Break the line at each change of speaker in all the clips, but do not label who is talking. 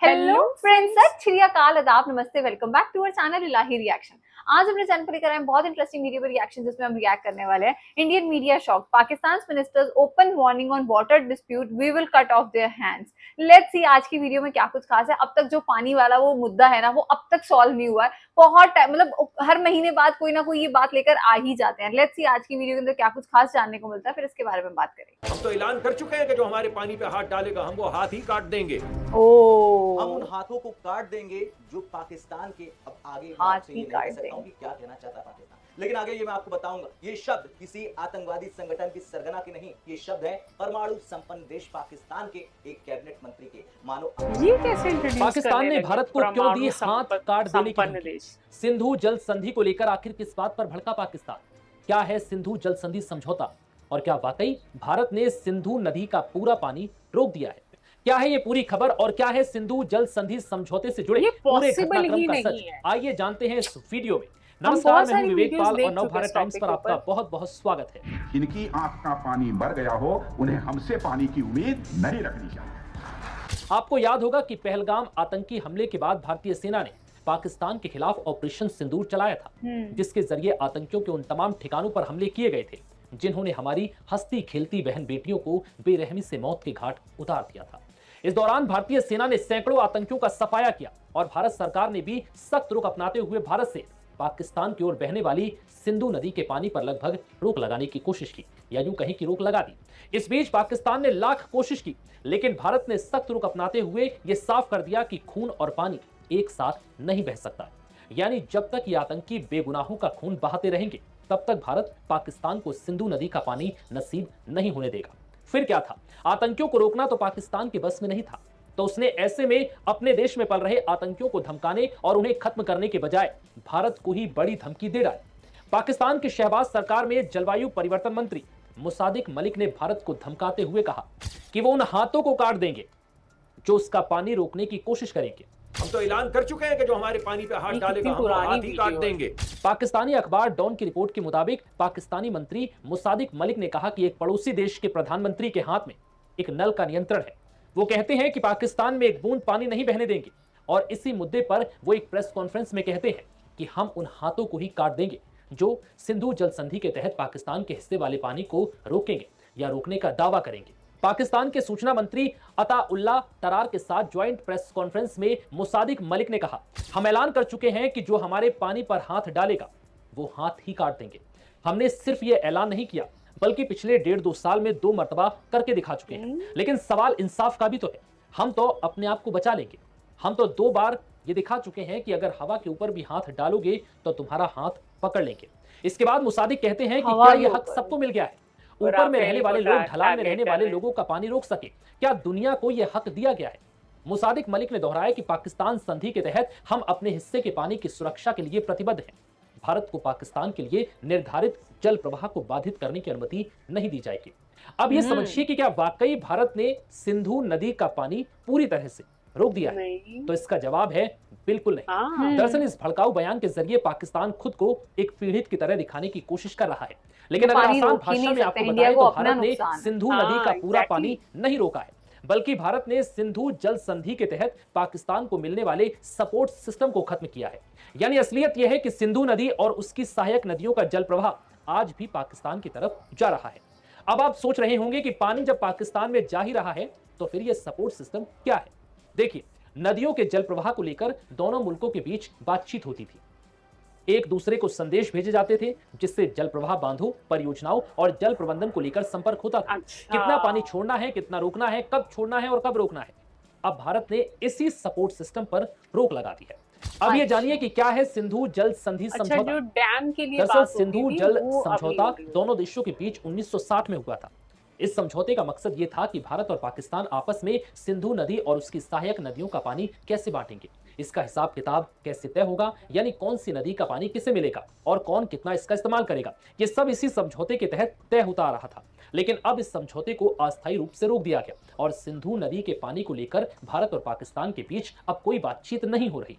Hello friends, सत श्री अकाल, आदाब, नमस्ते, welcome back to our channel Ilahi reaction. आज हमने चैनल पर लेकर आए हैं बहुत इंटरेस्टिंग वीडियो पर रिएक्शन, जिसमें हम रिएक्ट करने वाले हैं Indian media shock, Pakistan ministers open warning on water dispute, we will cut off their hands. Let's see आज की वीडियो में क्या कुछ खास है। अब तक जो पानी वाला वो मुद्दा है ना, वो अब तक सॉल्व नहीं हुआ है। बहुत टाइम, मतलब हर महीने बाद कोई ना कोई ये बात लेकर आ ही जाते हैं। लेट्स सी आज की वीडियो के अंदर क्या कुछ खास जानने को मिलता है, फिर इसके बारे में बात करेंगे।
हम तो ऐलान कर चुके हैं कि जो हमारे पानी पे हाथ डालेगा हम वो हाथ ही काट देंगे।
हम उन हाथों को काट देंगे जो पाकिस्तान के, अब आगे मैं
हाथ
आपसे
ही
ये नहीं
काट
कह सकता हूं
देंगे।
कि क्या कहना चाहता है पाकिस्तान, लेकिन आगे ये मैं आपको बताऊंगा। ये शब्द किसी आतंकवादी संगठन की सरगना के नहीं, ये शब्द है परमाणु संपन्न देश पाकिस्तान के एक कैबिनेट मंत्री के। मानो
ये कैसे इंट्रोड्यूस
पाकिस्तान ने भारत को क्यों दी हाथ काट देने की धमकी? सिंधु जल संधि को लेकर आखिर किस बात पर भड़का पाकिस्तान? क्या है सिंधु जल संधि समझौता, और क्या वाकई भारत ने सिंधु नदी का पूरा पानी रोक दिया है? क्या है ये पूरी खबर, और क्या है सिंधु जल संधि समझौते से जुड़े
ये
पूरे
पॉसिबल
घटनाक्रम
ही
का
नहीं
सच?
है।
आइए जानते हैं इस वीडियो में।
हम
नमस्कार,
बहुत
मैं हूं
सारी
विवेक
वीडियोस
पाल और
देख
नव
चुके
भारत
इस
टाइम्स
टॉपिक
पर
के
आपका
ऊपर।
बहुत बहुत स्वागत है।
इनकी आंख का पानी भर गया हो, उन्हें हमसे पानी की उम्मीद नहीं रखनी चाहिए।
आपको याद होगा कि पहलगाम आतंकी हमले के बाद भारतीय सेना ने पाकिस्तान के खिलाफ ऑपरेशन सिंदूर चलाया था, जिसके जरिए आतंकियों के उन तमाम ठिकानों पर हमले किए गए थे जिन्होंने हमारी हंसती खेलती बहन बेटियों को बेरहमी से मौत के घाट उतार दिया था। इस दौरान भारतीय सेना ने सैकड़ों आतंकियों का सफाया किया और भारत सरकार ने भी सख्त रुख अपनाते हुए भारत से पाकिस्तान की ओर बहने वाली सिंधु नदी के पानी पर लगभग रोक लगाने की कोशिश की, या यूं कहीं की रोक लगा दी। इस बीच पाकिस्तान ने लाख कोशिश की, लेकिन भारत ने सख्त रुख अपनाते हुए यह साफ कर दिया कि खून और पानी एक साथ नहीं बह सकता। यानी जब तक ये आतंकी बेगुनाहों का खून बहाते रहेंगे, तब तक भारत पाकिस्तान को सिंधु नदी का पानी नसीब नहीं होने देगा। फिर क्या था? आतंकियों को रोकना तो पाकिस्तान के बस में नहीं था, तो उसने ऐसे में अपने देश में पल रहे आतंकियों को धमकाने और उन्हें खत्म करने के बजाय भारत को ही बड़ी धमकी दे डाली। पाकिस्तान की शहबाज सरकार में जलवायु परिवर्तन मंत्री मुसादिक मलिक ने भारत को धमकाते हुए कहा कि वो उन हाथों को काट देंगे जो उसका पानी रोकने की कोशिश करेंगे।
हम तो ऐलान कर चुके हैं कि जो हमारे पानी पे हाथ
ये
डालेगा
कितनी
हम वो
पुरानी
हाथ ही काट
वीडियो है।
देंगे।
पाकिस्तानी अखबार डॉन की रिपोर्ट के मुताबिक पाकिस्तानी मंत्री मुसादिक मलिक ने कहा कि एक पड़ोसी देश के प्रधानमंत्री के हाथ में एक नल का नियंत्रण है। वो कहते हैं कि पाकिस्तान में एक बूंद पानी नहीं बहने देंगे, और इसी मुद्दे पर वो एक प्रेस कॉन्फ्रेंस में कहते हैं कि हम उन हाथों को ही काट देंगे जो सिंधु जल संधि के तहत पाकिस्तान के हिस्से वाले पानी को रोकेंगे या रोकने का दावा करेंगे। पाकिस्तान के सूचना मंत्री अताउल्लाह तरार के साथ ज्वाइंट प्रेस कॉन्फ्रेंस में मुसादिक मलिक ने कहा, हम ऐलान कर चुके हैं कि जो हमारे पानी पर हाथ डालेगा वो हाथ ही काट देंगे। हमने सिर्फ ये ऐलान नहीं किया, बल्कि पिछले 1.5-2 साल में 2 मरतबा करके दिखा चुके हैं। लेकिन सवाल इंसाफ का भी तो है। हम तो अपने आप को बचा लेंगे। हम तो 2 बार ये दिखा चुके हैं कि अगर हवा के ऊपर भी हाथ डालोगे तो तुम्हारा हाथ पकड़ लेंगे। इसके बाद मुसादिक कहते हैं कि क्या ये हक सबको मिल गया है? ऊपर में रहने वाले लोग ढलान में रहने वाले लोगों का पानी रोक सके? क्या दुनिया को यह हक दिया गया है? मुसादिक मलिक ने दोहराया कि पाकिस्तान संधि के तहत हम अपने हिस्से के पानी की सुरक्षा के लिए प्रतिबद्ध हैं। भारत को पाकिस्तान के लिए निर्धारित जल प्रवाह को बाधित करने की अनुमति नहीं दी जाएगी। अब ये समझिए कि क्या वाकई भारत ने सिंधु नदी का पानी पूरी तरह से रोक दिया है? तो इसका जवाब है बिल्कुल नहीं। दरअसल इस भड़काऊ बयान के जरिए पाकिस्तान खुद को एक पीड़ित की तरह दिखाने की कोशिश कर रहा है। लेकिन अगर आसान भाषा में आपको बताएं तो भारत ने सिंधु नदी का पूरा पानी नहीं रोका है, बल्कि भारत ने सिंधु जल संधि के तहत पाकिस्तान को मिलने वाले सपोर्ट सिस्टम को खत्म किया है। यानी असलियत यह है कि सिंधु नदी और उसकी सहायक नदियों का जल प्रवाह आज भी पाकिस्तान की तरफ जा रहा है। अब आप सोच रहे होंगे कि पानी जब पाकिस्तान में जा ही रहा है तो फिर यह सपोर्ट सिस्टम क्या है? देखिए, नदियों के जल प्रवाह को लेकर दोनों मुल्कों के बीच बातचीत होती थी। एक दूसरे को संदेश भेजे जाते थे, जिससे जल प्रवाह बांधों, परियोजनाओं और जल प्रबंधन को लेकर संपर्क होता था। कितना पानी छोड़ना है, कितना रोकना है, कब छोड़ना है और कब रोकना है। अब भारत ने इसी सपोर्ट सिस्टम पर रोक लगा दी है। अब ये जानिए कि क्या है सिंधु जल संधि समझौता।
जो डैम के लिए
दरअसल
बात होती
सिंधु
थी,
जल
वो अभी
समझौता
हो रही है।
दोनों देशों के बीच 1960 में हुआ था। इस समझौते का मकसद ये था कि भारत और पाकिस्तान आपस में सिंधु नदी और उसकी सहायक नदियों का पानी कैसे बांटेंगे, इसका हिसाब किताब कैसे तय होगा, यानी कौन सी नदी का पानी किसे मिलेगा और कौन कितना इसका इस्तेमाल करेगा, ये सब इसी समझौते के तहत तय होता आ रहा था। लेकिन अब इस समझौते को अस्थायी रूप से रोक दिया गया और सिंधु नदी के पानी को लेकर भारत और पाकिस्तान के बीच अब कोई बातचीत नहीं हो रही।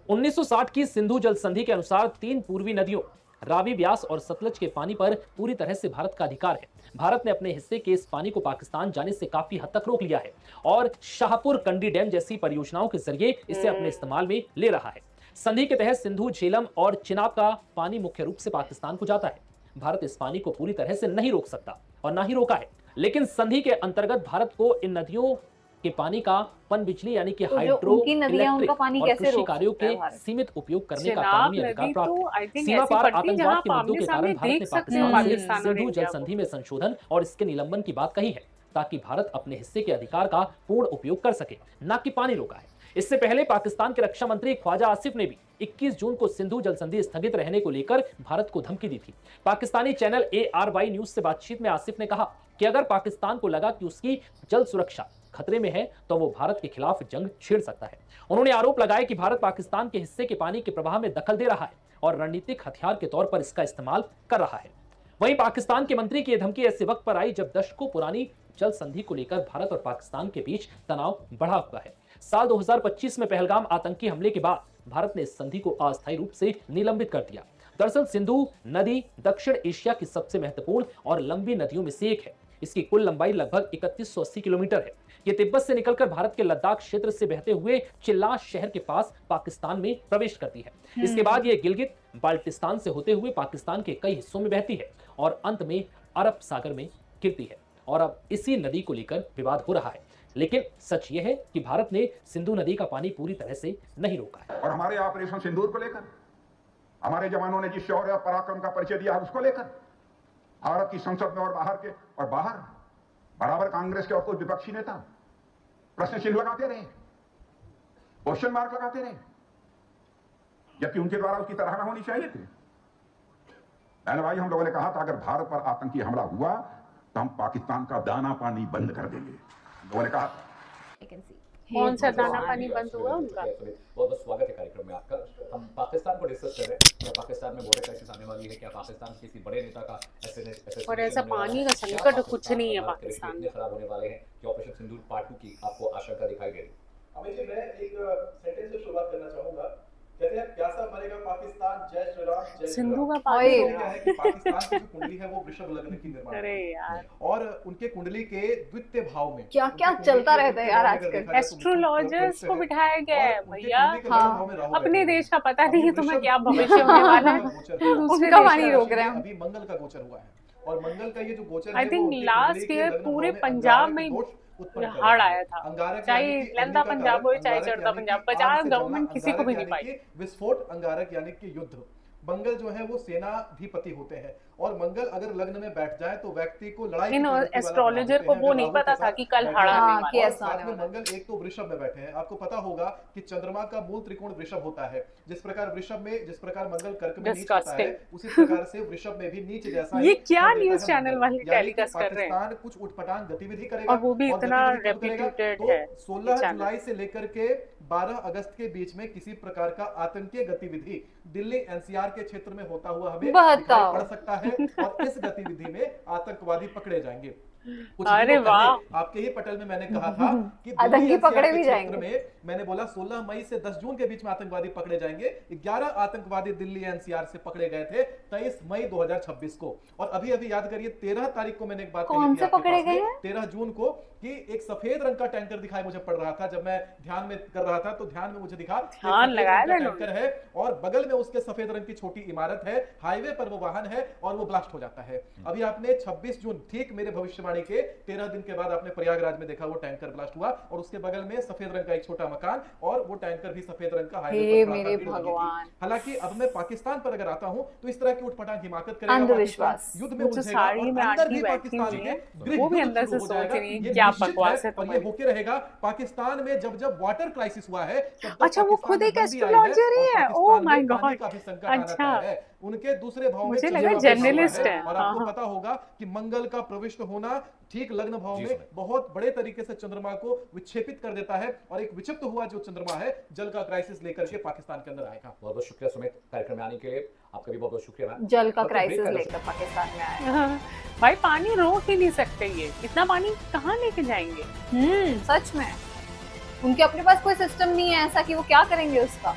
1960 की सिंधु जल संधि के अनुसार 3 पूर्वी नदियों रावी, ब्यास और सतलज के पानी पर पूरी तरह से भारत का अधिकार है। भारत ने अपने हिस्से के इस पानी को पाकिस्तान जाने से काफी हद तक रोक लिया है और शाहपुर कंडी डैम जैसी परियोजनाओं के जरिए इसे अपने इस्तेमाल में ले रहा है। संधि के तहत सिंधु, झेलम और चिनाब का पानी मुख्य रूप से पाकिस्तान को जाता है। भारत इस पानी को पूरी तरह से नहीं रोक सकता और ना ही रोका है, लेकिन संधि के अंतर्गत भारत को इन नदियों के पानी का पनबिजली यानी कि हाइड्रो
उनकी नदियां उनका पानी
और
कैसे
कृषि
रोक
कार्यों
सकता है
के
भारत?
सीमित उपयोग करने का
चिनाब
कानूनी अधिकार
नदी
प्राप्त
तो
है।
आई थिंक
सीमा
ऐसी
पार
पड़ती
आतंकवाद
जहां
के मुद्दों
आमने
के कारण
सामने
भारत ने
देख सकते
पाकिस्तान
हो
से
पाकिस्तान और
सिंधु जल
इंडिया
संधि में संशोधन और इसके निलंबन की बात कही है, ताकि भारत अपने हिस्से के अधिकार का पूर्ण उपयोग कर सके, न कि पानी रोका है। इससे पहले पाकिस्तान के रक्षा मंत्री ख्वाजा आसिफ ने भी 21 जून को सिंधु जल संधि स्थगित रहने को लेकर भारत को धमकी दी थी। पाकिस्तानी चैनल ARY न्यूज से बातचीत में आसिफ ने कहा कि अगर पाकिस्तान को लगा कि उसकी जल सुरक्षा खतरे में है तो वो भारत के खिलाफ जंग छेड़ सकता है। उन्होंने आरोप लगाया कि भारत पाकिस्तान के हिस्से के पानी के प्रवाह में दखल दे रहा है और रणनीतिक हथियार के तौर पर इसका इस्तेमाल कर रहा है। वहीं पाकिस्तान के मंत्री की यह धमकी ऐसे वक्त पर आई जब दशकों पुरानी जल संधि को लेकर भारत और पाकिस्तान के बीच तनाव बढ़ा हुआ है। साल 2025 में पहलगाम आतंकी हमले के बाद भारत ने इस संधि को अस्थायी रूप से निलंबित कर दिया। दरअसल सिंधु नदी दक्षिण एशिया की सबसे महत्वपूर्ण और लंबी नदियों में से एक है। इसकी कुल लंबाई लगभग 3180 किलोमीटर है। ये तिब्बत से निकलकर भारत के लद्दाख क्षेत्र से बहते हुए चिल्लास शहर के पास पाकिस्तान में प्रवेश करती है। इसके बाद ये गिलगित बाल्टिस्तान से होते हुए पाकिस्तान के कई हिस्सों में बहती है और अंत में अरब सागर में गिरती है। और अब इसी नदी को लेकर विवाद हो रहा है, लेकिन सच यह है कि भारत ने सिंधु नदी का पानी पूरी तरह से नहीं रोका है।
और हमारे ऑपरेशन सिंदूर को लेकर हमारे जवानों ने जिस शौर्य और पराक्रम का परिचय दिया उसको लेकर भारत की संसद में और बाहर बराबर कांग्रेस के और कुछ विपक्षी नेता प्रश्न चिन्ह लगाते रहे, क्वेश्चन मार्क लगाते रहे, जबकि उनके द्वारा उसकी सराहना होनी चाहिए थी। मैंने भाई हम लोगों ने कहा था अगर भारत पर आतंकी हमला हुआ तो हम पाकिस्तान का दाना पानी बंद कर देंगे। लोगों ने कहा
कौन सा दाना पानी बंद हुआ उनका?
बहुत बहुत स्वागत है कार्यक्रम में आपका। हम पाकिस्तान को डिस्कस कर रहे हैं। क्या पाकिस्तान में वाटर क्राइसिस आने वाली है? क्या पाकिस्तान किसी बड़े नेता का
और ऐसा पानी का संकट कुछ नहीं है पाकिस्तान में।
खराब होने वाले हैं कि ऑपरेशन सिंदूर पार्ट 2 की आपको आशंका दिखाई दे रही?
अमित जी, मैं एक सेंटेंस से शुरुआत करना चाहूंगा। कहते हैं प्यासा मरेगा पाकिस्तान, जय श्री राम, जय श्री
सिंधु
राम।
का पानी
क्या है कि पाकिस्तान की जो कुंडली है वो वृषभ लग्न की निर्माण
अरे यार,
और उनके कुंडली के द्वितीय भाव में
क्या क्या चलता रहता है यार आजकल।
एस्ट्रोलॉजर्स को बिठाया गया है भैया।
हाँ,
अपने देश का पता नहीं तुम्हें क्या भविष्य होने वाला है।
उनका पानी रोक रहे हैं।
अभी मंगल का गोचर हुआ है और मंगल का ये जो गोचर
आई
है
थिंक
वो उनकी
लास्ट
कुंडली के
ईयर
लग्न
पूरे
भाव में
पंजाब
अंगारक
में
दोष उत्पन्न कर
हाड़
रहा है।
आया था,
अंगारक
चाहे
यानी कि
लंदा
अग्नि का
पंजाब हो
कारक,
चाहे
अंगारक
चढ़ता
यानी
पंजाब,
कि आग
पंजाब
से
गवर्नमेंट
जलना,
किसी को भी नहीं
अंगारक
पाई।
यानी कि विस्फोट, अंगारक यानी कि युद्ध। मंगल जो है वो सेनाधिपति होते हैं और मंगल अगर लग्न में बैठ जाए तो व्यक्ति को लड़ाई
इन
की प्रवृत्ति वाला
एस्ट्रोलॉजर
बना
को
देते
वो
हैं।
नहीं
राहु
पता
के
था
साथ
कि कल
बैठे
हाड़
हैं।
आने
हाँ,
वाला
कि
है।
ऐसा
साथ
आने
में
वाला है।
मंगल एक तो वृषभ में बैठे हैं। आपको पता होगा कि चंद्रमा का मूल त्रिकोण वृषभ होता है। जिस प्रकार वृषभ में जिस प्रकार मंगल कर्क में नीच होता है
Disgusting.
उसी प्रकार से वृषभ में भी नीच जैसा
ये
ही
क्या
फल देता
न्यूज़
है
चैनल
मंगल।
वाले
यानी कि
टेलीकास्ट कर रहे हैं?
पाकिस्तान कुछ उठपटांग गतिविधि करेगा
और वो भी इतना
गतिविधि कब करेगा?
reputed
तो
है
16
चैनल।
जुलाई से लेकर के 12 अगस्त के बीच में किसी प्रकार का आतंकीय गतिविधि दिल्ली NCR के क्षेत्र में होता हुआ हमें
बताओ।
दिखाई पड़ सकता है और इस गतिविधि में आतंकवादी पकड़े जाएंगे। कुछ
अरे
दिनों पहले
वाह।
आपके ही पटल में मैंने कहा था कि
आतंकी
दिल्ली
पकड़े
NCR
भी
के क्षेत्र
जाएंगे।
में मैंने बोला 16 मई से 10 जून के बीच में आतंकवादी पकड़े जाएंगे। 11 आतंकवादी दिल्ली NCR से पकड़े गए थे 23 मई 2026 को। और अभी अभी याद करिए 13 तारीख को मैंने एक बात कही
कौन
थी
से
आपके
पकड़े
पास में,
गए हैं?
13 जून को कि एक सफेद रंग का टैंकर दिखाई मुझे पड़ रहा था। जब मैं ध्यान में कर रहा था तो ध्यान में मुझे दिखा कि
ध्यान
सफेद
लगाया
रंग का
था
टैंकर है और बगल में उसके सफेद रंग की छोटी इमारत है। हाईवे पर वो वाहन है और वो ब्लास्ट हो जाता है। अभी आपने 26 जून ठीक मेरे भविष्यवाणी के 13 दिन के बाद आपने प्रयागराज में देखा वो टैंकर ब्लास्ट हुआ और उसके बगल में सफेद रंग का एक छोटा मकान और वो टैंकर भी सफेद रंग का हाईवे
हे
पर खड़ा था,
मेरे
भीड़ लगी थी।
भगवान।
हालांकि अब मैं पाकिस्तान पर अगर आता हूं तो इस तरह की उठपटांग हिमाकत करेगा
अंधविश्वास।
पाकिस्तान, युद्ध में
वो जो
उलझेगा
साड़ी
और
में
अंदर
आंटी
भी
बैठी
पाकिस्तान
हुई
के
है,
गृह
वो भी
युद्ध
अंदर से
शुरू हो
सोच
जाएगा।
रही है,
ये
क्या
निश्चित
बकवास है
और ये
तुम्हारी।
होके रहेगा। पाकिस्तान में जब जब वाटर क्राइसिस हुआ है तब तब
अच्छा, वो
पाकिस्तान
खुद
में
एक
बंदी आई
एस्ट्रोलॉजर ही
और
है।
पाकिस्तान
ओह
में
माय
पानी
गॉड।
का भी संकट आना
अच्छा।
तय है। उनके दूसरे भाव में
मुझे
चंद्रमा
लगा
का प्रवेश
जर्नलिस्ट
हुआ
है।
और
हाँ,
आपको
हाँ।
पता होगा कि मंगल का प्रविष्ट होना ठीक लग्न भाव
जी
में
सर।
बहुत बड़े तरीके से चंद्रमा को विक्षेपित कर देता है और एक विक्षिप्त हुआ जो चंद्रमा है जल का क्राइसिस लेकर के पाकिस्तान के अंदर आएगा।
बहुत बहुत शुक्रिया सुमित कार्यक्रम में आने के लिए। आपका भी बहुत बहुत शुक्रिया मैम।
जल का
अब तो
क्राइसिस
break कर
लेकर पाकिस्तान में आए।
हाँ, भाई पानी रोक ही नहीं सकते। ये इतना पानी कहाँ लेके जाएंगे?
सच में उनके अपने पास कोई सिस्टम नहीं है ऐसा कि वो क्या करेंगे उसका।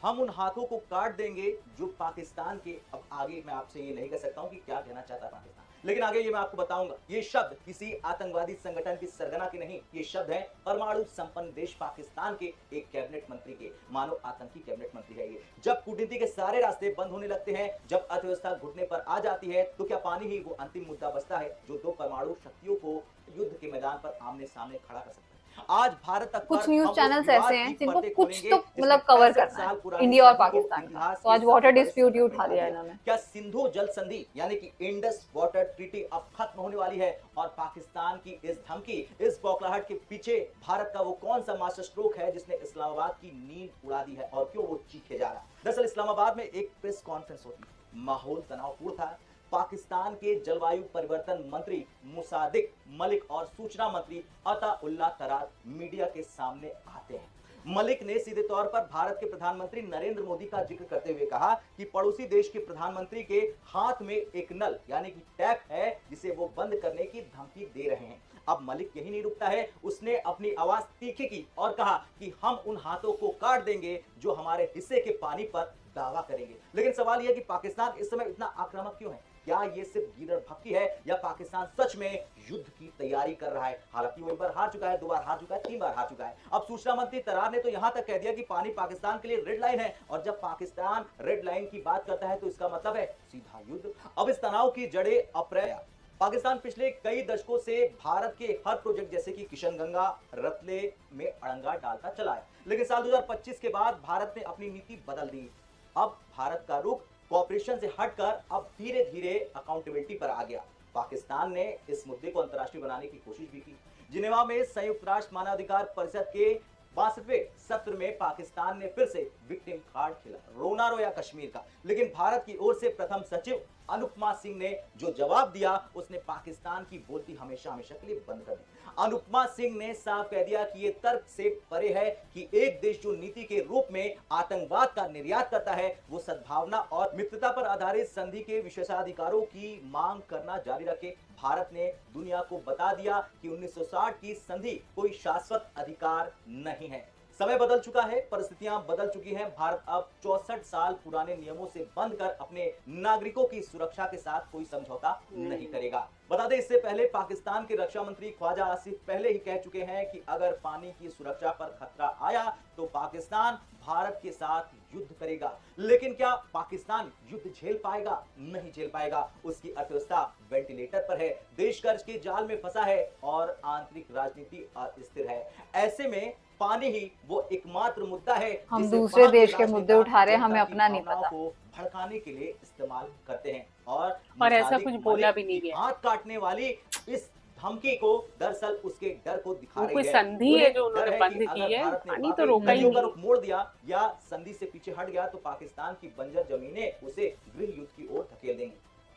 हम उन हाथों को काट देंगे जो पाकिस्तान के, अब आगे मैं आपसे ये नहीं कह सकता हूं कि क्या कहना चाहता है पाकिस्तान, लेकिन आगे ये मैं आपको बताऊंगा। ये शब्द किसी आतंकवादी संगठन की सरगना के नहीं, ये शब्द है परमाणु संपन्न देश पाकिस्तान के एक कैबिनेट मंत्री के, मानो आतंकी कैबिनेट मंत्री है ये। जब कूटनीति के सारे रास्ते बंद होने लगते हैं, जब अर्थव्यवस्था घुटने पर आ जाती है, तो क्या पानी ही वो अंतिम मुद्दा बचता है जो दो परमाणु शक्तियों को युद्ध के मैदान पर आमने सामने खड़ा कर सकता है। आज भारत तक
कुछ न्यूज चैनल्स ऐसे हैं जिनको कुछ तो मतलब कवर करना है इंडिया और पाकिस्तान का, तो आज वाटर डिस्प्यूट ही उठा लिया इन्होंने।
क्या सिंधु जल संधि यानी कि इंडस वाटर ट्रीटी अब खत्म होने वाली है और पाकिस्तान की इस धमकी, इस बौखलाहट के पीछे भारत का वो कौन सा मास्टर स्ट्रोक है जिसने इस्लामाबाद की नींद उड़ा दी है और क्यों वो चीखे जा रहा है? दरअसल इस्लामाबाद में एक प्रेस कॉन्फ्रेंस होती है, माहौल तनावपूर्ण था। पाकिस्तान के जलवायु परिवर्तन मंत्री मुसादिक मलिक और सूचना मंत्री अताउल्लाह तरार मीडिया के सामने आते हैं। मलिक ने सीधे तौर पर भारत के प्रधानमंत्री नरेंद्र मोदी का जिक्र करते हुए कहा कि पड़ोसी देश के प्रधानमंत्री के हाथ में एक नल यानी कि टैप है जिसे वो बंद करने की धमकी दे रहे हैं। अब मलिक यही नहीं रुकता है, उसने अपनी आवाज तीखी की और कहा कि हम उन हाथों को काट देंगे जो हमारे हिस्से के पानी पर दावा करेंगे। लेकिन सवाल यह है कि पाकिस्तान इस समय इतना आक्रामक क्यों है? क्या ये सिर्फ गीदड़ भक्ति है या पाकिस्तान सच में युद्ध की तैयारी कर रहा है? हालांकि वो एक बार हार चुका है, 2 बार हार चुका है, 3 बार हार चुका है। अब सूचना मंत्री तरार ने तो यहां तक कह दिया कि पानी पाकिस्तान के लिए रेड लाइन है और जब पाकिस्तान रेड लाइन की बात करता है तो इसका मतलब है सीधा युद्ध। अब इस तनाव की जड़ें अप्रैल पाकिस्तान पिछले कई दशकों से भारत के हर प्रोजेक्ट जैसे कि किशनगंगा, रतले में अड़ंगा डालता चला है, लेकिन साल 2025 के बाद भारत ने अपनी नीति बदल दी। अब भारत का रुख कॉपरेशन से हटकर अब धीरे धीरे अकाउंटेबिलिटी पर आ गया। पाकिस्तान ने इस मुद्दे को अंतर्राष्ट्रीय बनाने की कोशिश भी की। जिनेवा में संयुक्त राष्ट्र मानवाधिकार परिषद के 62वें सत्र में पाकिस्तान ने फिर से विक्टिम कार्ड खेला, रोना रोया कश्मीर का। लेकिन भारत की ओर से प्रथम सचिव अनुपमा सिंह ने जो जवाब दिया उसने पाकिस्तान की बोलती हमेशा हमेशा के लिए बंद कर दी। अनुपमा सिंह ने साफ कह दिया कि यह तर्क से परे है कि एक देश जो नीति के रूप में आतंकवाद का निर्यात करता है वो सद्भावना और मित्रता पर आधारित संधि के विशेषाधिकारों की मांग करना जारी रखे। भारत ने दुनिया को बता दिया कि 1960 की संधि कोई शाश्वत अधिकार नहीं है। समय बदल चुका है, परिस्थितियां बदल चुकी हैं। भारत अब 64 साल पुराने नियमों से बंद कर अपने नागरिकों की सुरक्षा के साथ कोई समझौता नहीं करेगा। बता दें, इससे पहले पाकिस्तान के रक्षा मंत्री ख्वाजा आसिफ पहले ही कह चुके हैं कि अगर पानी की सुरक्षा पर खतरा आया तो पाकिस्तान भारत के साथ युद्ध करेगा। लेकिन क्या पाकिस्तान युद्ध झेल पाएगा? नहीं झेल पाएगा। उसकी अर्थव्यवस्था वेंटिलेटर पर है, देश कर्ज के जाल में फंसा है और आंतरिक राजनीति अस्थिर है। ऐसे में पानी ही वो एकमात्र मुद्दा है
हम दूसरे देश के मुद्दे उठा रहे हैं, हमें अपना नहीं पता,
को भड़काने के लिए इस्तेमाल करते हैं।
और ऐसा कुछ बोला भी नहीं गया।
हाथ काटने वाली इस धमकी को दरअसल उसके डर को दिखा रही
कोई
है।
संधि है जो उन्होंने बंद की है, पानी तो रोका ही नहीं।
रुख मोड़ दिया या संधि से पीछे हट गया तो पाकिस्तान की बंजर जमीनें उसे गृह युद्ध की ओर धकेल देंगी।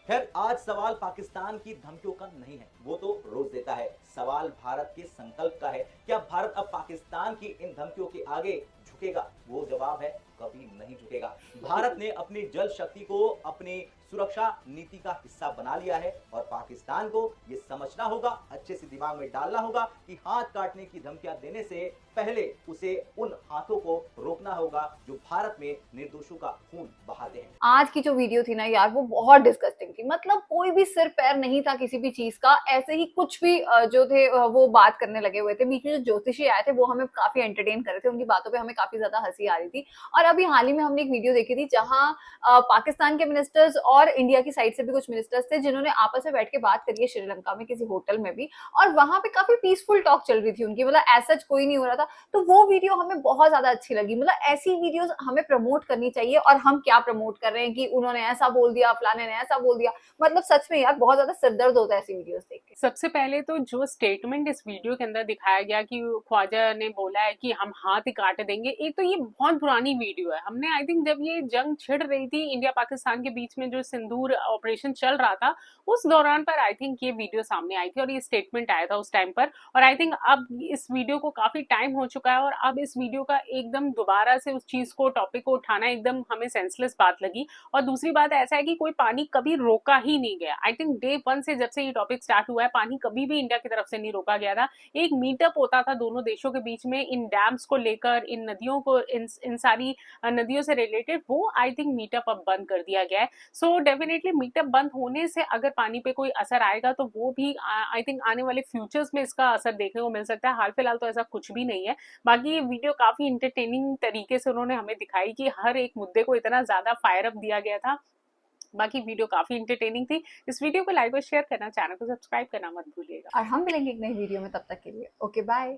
खैर, आज सवाल पाकिस्तान की धमकियों का नहीं है, वो तो रोज देता है। सवाल भारत के संकल्प का है। क्या भारत अब पाकिस्तान की इन धमकियों के आगे झुकेगा? वो जवाब है कभी नहीं झुकेगा। भारत ने अपनी जल शक्ति को अपनी सुरक्षा नीति का हिस्सा बना लिया है और पाकिस्तान को ये समझना होगा, अच्छे से दिमाग में डालना होगा कि हाथ काटने की धमकियां देने से पहले उसे उन हाथों को रोकना होगा जो भारत में निर्दोषों का खून बहाते हैं।
आज की जो वीडियो थी ना यार, वो बहुत डिस्गस्टिंग थी। मतलब कोई भी सिर पैर नहीं था किसी भी चीज का, ऐसे ही कुछ भी जो थे वो बात करने लगे हुए थे। बीच में जो ज्योतिषी आए थे वो हमें काफी एंटरटेन कर रहे थे, उनकी बातों पे हमें काफी ज्यादा हंसी आ रही थी। और अभी हाल ही में हमने एक वीडियो देखी थी जहां पाकिस्तान के मिनिस्टर्स और इंडिया की साइड से भी कुछ मिनिस्टर्स थे जिन्होंने आपस में बैठ के बात करी है श्रीलंका में किसी होटल में भी, और वहां पे काफी पीसफुल टॉक चल रही थी उनकी, मतलब ऐसा कोई नहीं हो रहा था। तो वो वीडियो हमें बहुत ज्यादा अच्छी लगी। मतलब ऐसी वीडियोस हमें प्रमोट करनी चाहिए। और हम क्या प्रमोट कर रहे हैं कि उन्होंने ऐसा बोल दिया, फलाने ने ऐसा बोल दिया। मतलब सच में यार बहुत ज्यादा सिरदर्द होता है ऐसी वीडियोस देख के।
सबसे पहले तो जो स्टेटमेंट इस वीडियो के अंदर दिखाया गया कि ख्वाजा ने बोला है कि हम हाथ ही काट देंगे, एक तो ये बहुत पुरानी वीडियो है। हमने आई थिंक जब ये जंग छिड़ रही थी इंडिया पाकिस्तान के बीच में, जो सिंदूर ऑपरेशन चल रहा था, उस दौरान पर आई थिंक ये वीडियो सामने आई थी और ये स्टेटमेंट आया था उस टाइम पर। और आई थिंक अब इस वीडियो को काफी टाइम हो चुका है और अब इस वीडियो का एकदम दोबारा से उस चीज को, टॉपिक को उठाना एकदम हमें सेंसलेस बात लगी। और दूसरी बात ऐसा है कि कोई पानी कभी रोका ही नहीं गया। आई थिंक डे 1 से जब से ये टॉपिक स्टार्ट हुआ है, पानी कभी भी इंडिया की तरफ से नहीं रोका गया था। एक मीटअप होता था दोनों देशों के बीच में इन डैम्स को लेकर, इन नदियों को, इन सारी नदियों से रिलेटेड, वो आई थिंक मीटअप अब बंद कर दिया गया है। सो डेफिनेटली मीटअप बंद होने से अगर पानी पे कोई असर आएगा तो वो भी आई थिंक आने वाले फ्यूचर्स में इसका असर देखने को मिल सकता है। हाल फिलहाल तो ऐसा कुछ भी नहीं है। बाकी ये वीडियो काफी इंटरटेनिंग तरीके से उन्होंने हमें दिखाई कि हर एक मुद्दे को इतना ज्यादा फायर अप दिया गया था। बाकी वीडियो काफी इंटरटेनिंग थी। इस वीडियो को लाइक और शेयर करना, चैनल को सब्सक्राइब करना मत भूलिएगा।
और हम मिलेंगे एक नई वीडियो में, तब तक के लिए ओके बाय।